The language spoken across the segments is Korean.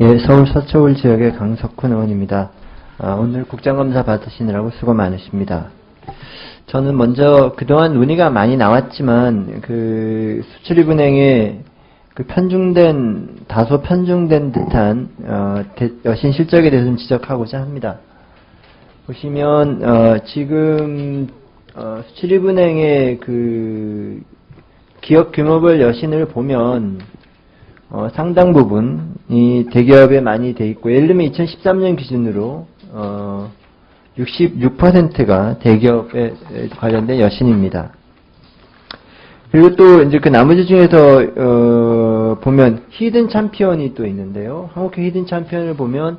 예, 서울 서초울 지역의 강석훈 의원입니다. 오늘 국정감사 받으시느라고 수고 많으십니다. 저는 먼저 그동안 논의가 많이 나왔지만 수출입은행의 다소 편중된 듯한 여신 실적에 대해서 좀 지적하고자 합니다. 보시면 지금 수출입은행의 기업 규모별 여신을 보면 상당 부분이 대기업에 많이 돼 있고, 예를 들면 2013년 기준으로 66%가 대기업에 관련된 여신입니다. 그리고 또 이제 나머지 중에서 보면 히든 챔피언이 또 있는데요. 한국회 히든 챔피언을 보면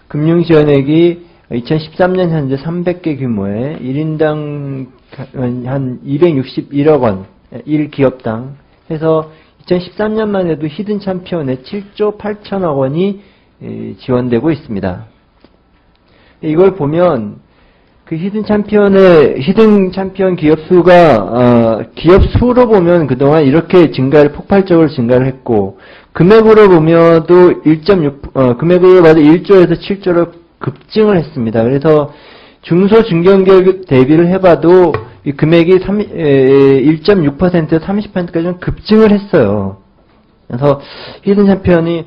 금융지원액이 2013년 현재 300개 규모의 1인당 한 261억 원, 1기업당 해서 2013년만 해도 히든 챔피언에 7조 8천억 원이 지원되고 있습니다. 이걸 보면 히든 챔피언 기업 수가 기업 수로 보면 그동안 이렇게 폭발적으로 증가를 했고, 금액으로 보면도 금액으로 봐도 1조에서 7조로 급증을 했습니다. 그래서 중소 중견기업 대비를 해봐도 이 금액이 1.6%에서 30%까지 좀 급증을 했어요. 그래서 히든 챔피언이,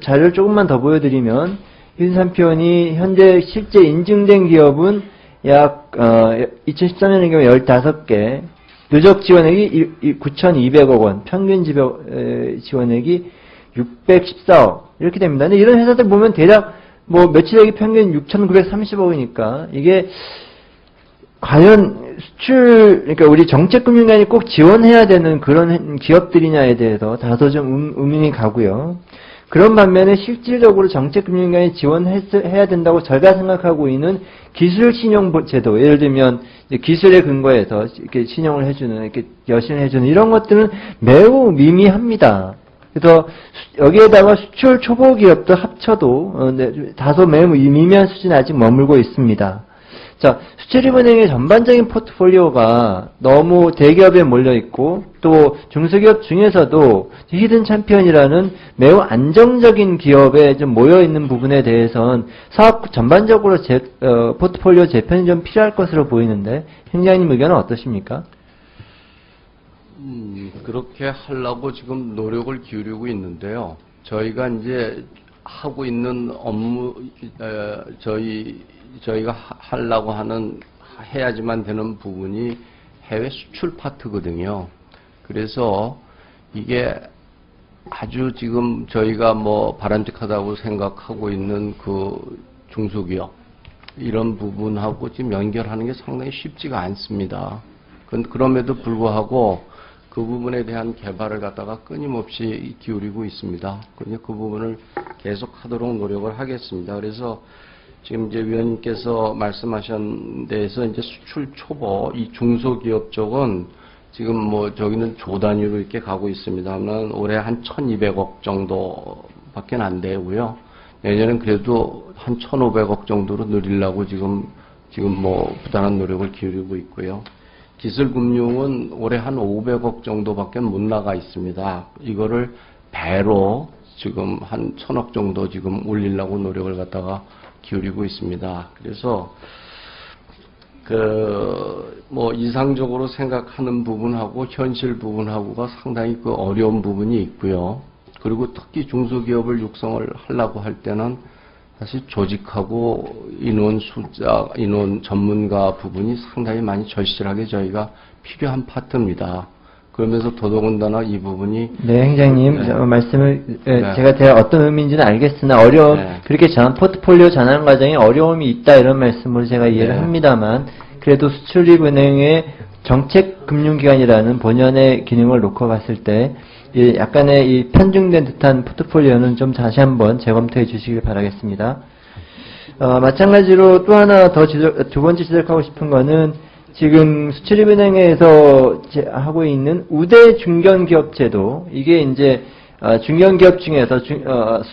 자료를 조금만 더 보여드리면, 히든 챔피언이 현재 실제 인증된 기업은 약 2013년의 경우 15개, 누적 지원액이 9,200억 원, 평균 지원액이 614억 이렇게 됩니다. 근데 이런 회사들 보면 대략 며칠액이 평균 6,930억이니까 이게 과연 그러니까 우리 정책금융기관이 꼭 지원해야 되는 그런 기업들이냐에 대해서 다소 좀 의문이 가고요. 그런 반면에 실질적으로 정책금융기관이 지원해야 된다고 저희가 생각하고 있는 기술신용제도, 예를 들면 기술에 근거해서 이렇게 신용을 해주는, 이렇게 여신을 해주는 이런 것들은 매우 미미합니다. 그래서 여기에다가 수출 초보 기업도 합쳐도 다소 매우 미미한 수준에 아직 머물고 있습니다. 자, 수출입은행의 전반적인 포트폴리오가 너무 대기업에 몰려있고, 또 중소기업 중에서도 히든 챔피언이라는 매우 안정적인 기업에 좀 모여있는 부분에 대해서는 사업 전반적으로 포트폴리오 재편이 좀 필요할 것으로 보이는데, 행장님 의견은 어떠십니까? 그렇게 하려고 지금 노력을 기울이고 있는데요. 저희가 이제 하고 있는 업무, 저희가 하려고 해야지만 되는 부분이 해외 수출 파트거든요. 그래서 이게 아주 지금 저희가 바람직하다고 생각하고 있는 중소기업, 이런 부분하고 지금 연결하는 게 상당히 쉽지가 않습니다. 그럼에도 불구하고 그 부분에 대한 개발을 갖다가 끊임없이 기울이고 있습니다. 그 부분을 계속 하도록 노력을 하겠습니다. 그래서 지금 이제 위원님께서 말씀하신 데에서 이제 수출 초보, 이 중소기업 쪽은 지금 저기는 조 단위로 이렇게 가고 있습니다만 올해 한 1,200억 정도밖에 안 되고요. 내년엔 그래도 한 1,500억 정도로 늘리려고 지금 부단한 노력을 기울이고 있고요. 기술금융은 올해 한 500억 정도밖에 못 나가 있습니다. 이거를 배로 지금 한 1,000억 정도 지금 올리려고 노력을 갖다가 기울이고 있습니다. 그래서 이상적으로 생각하는 부분하고 현실 부분하고가 상당히 어려운 부분이 있고요. 그리고 특히 중소기업을 육성을 하려고 할 때는 사실 조직하고 인원 전문가 부분이 상당히 많이 절실하게 저희가 필요한 파트입니다. 그러면서 더더군다나 이 부분이. 네, 행장님, 말씀을, 제가 어떤 의미인지는 알겠으나, 그렇게 포트폴리오 전환 과정에 어려움이 있다, 이런 말씀으로 제가 이해를 합니다만, 그래도 수출입은행의 정책금융기관이라는 본연의 기능을 놓고 봤을 때, 약간의 이 편중된 듯한 포트폴리오는 좀 다시 한번 재검토해 주시길 바라겠습니다. 마찬가지로 또 하나 두 번째 지적하고 싶은 거는, 지금 수출입은행에서 하고 있는 우대 중견기업 제도, 이게 이제 중견기업 중에서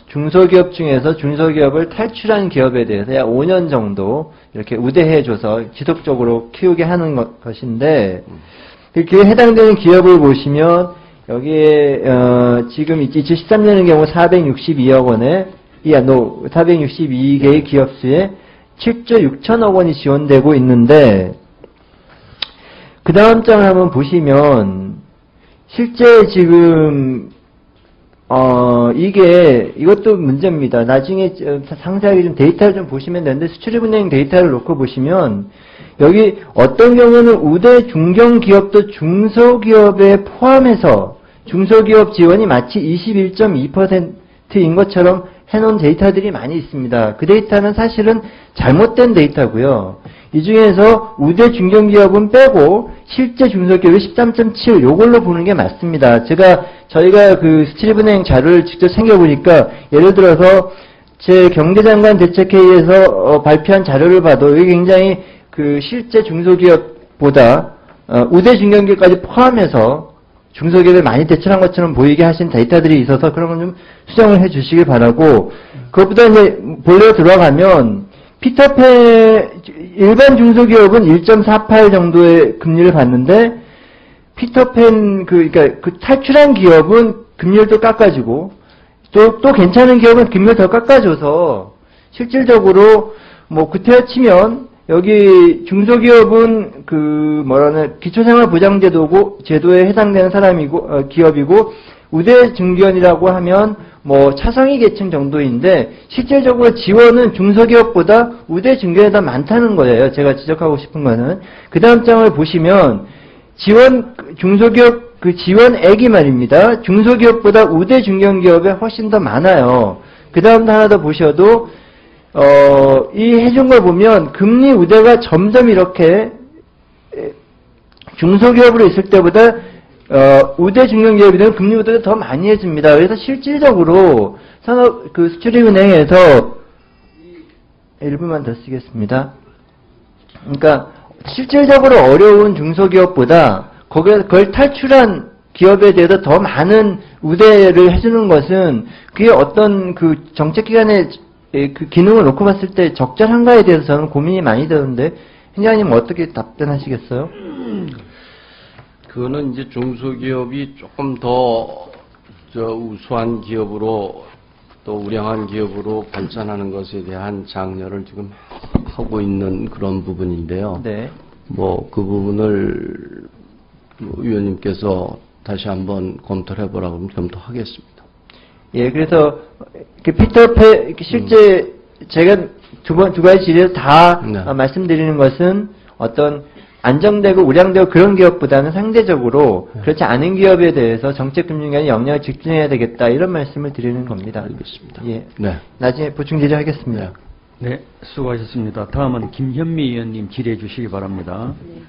중소기업 중에서 중소기업을 탈출한 기업에 대해서 약 5년 정도 이렇게 우대해줘서 지속적으로 키우게 하는 것인데, 그에 해당되는 기업을 보시면 여기에 지금 2013년의 경우 462억 원에 462개의 기업 수에 7조 6천억 원이 지원되고 있는데, 그 다음 장을 한번 보시면, 실제 지금, 이것도 문제입니다. 나중에 상세하게 좀 데이터를 좀 보시면 되는데, 수출입은행 데이터를 놓고 보시면, 여기 어떤 경우는 우대 중견기업도 중소기업에 포함해서 중소기업 지원이 마치 21.2%인 것처럼 해놓은 데이터들이 많이 있습니다. 그 데이터는 사실은 잘못된 데이터고요. 이 중에서 우대 중견기업은 빼고 실제 중소기업이 13.7 요걸로 보는 게 맞습니다. 저희가 그 수출입은행 자료를 직접 챙겨보니까 예를 들어서 제 경제장관 대책회의에서 발표한 자료를 봐도 이게 굉장히 그 실제 중소기업보다 우대 중견기업까지 포함해서 중소기업에 많이 대출한 것처럼 보이게 하신 데이터들이 있어서 그런 건 좀 수정을 해 주시길 바라고, 그것보다 이제 본래로 들어가면 일반 중소기업은 1.48 정도의 금리를 받는데 그러니까 그 탈출한 기업은 금리를 또 깎아주고 또 괜찮은 기업은 금리를 더 깎아줘서 실질적으로 뭐 구태여 치면 여기 중소기업은 기초생활보장제도에 해당되는 기업이고 우대 중견이라고 하면 뭐 차상위 계층 정도인데 실질적으로 지원은 중소기업보다 우대 중견이 더 많다는 거예요. 제가 지적하고 싶은 거는. 그 다음 장을 보시면 중소기업 지원액이 말입니다. 중소기업보다 우대 중견기업에 훨씬 더 많아요. 그 다음도 하나 더 보셔도 이 해준 걸 보면 금리 우대가 점점 이렇게 중소기업으로 있을 때보다 우대 중견기업이든 금리 우대가 더 많이 해줍니다. 그래서 실질적으로 수출입은행에서 1분만 더 쓰겠습니다. 그러니까 실질적으로 어려운 중소기업보다 그걸 탈출한 기업에 대해서 더 많은 우대를 해주는 것은 그게 어떤 그 정책기관의 그 기능을 놓고 봤을 때 적절한가에 대해서 저는 고민이 많이 되는데, 회장님 어떻게 답변하시겠어요? 그거는 이제 중소기업이 조금 더 우수한 기업으로 또 우량한 기업으로 발전하는 것에 대한 장려를 지금 하고 있는 그런 부분인데요. 네. 뭐 그 부분을 위원님께서 다시 한번 검토를 해보라고 하면 검토하겠습니다. 예, 그래서 실제 제가 두 가지 질의에서 다 네. 말씀드리는 것은 어떤 안정되고 우량되고 그런 기업보다는 상대적으로 그렇지 않은 기업에 대해서 정책금융기관이 영향을 집중해야 되겠다, 이런 말씀을 드리는 겁니다. 알겠습니다. 예. 네. 나중에 보충 질의하겠습니다. 네. 네, 수고하셨습니다. 다음은 김현미 의원님 질의해 주시기 바랍니다. 네.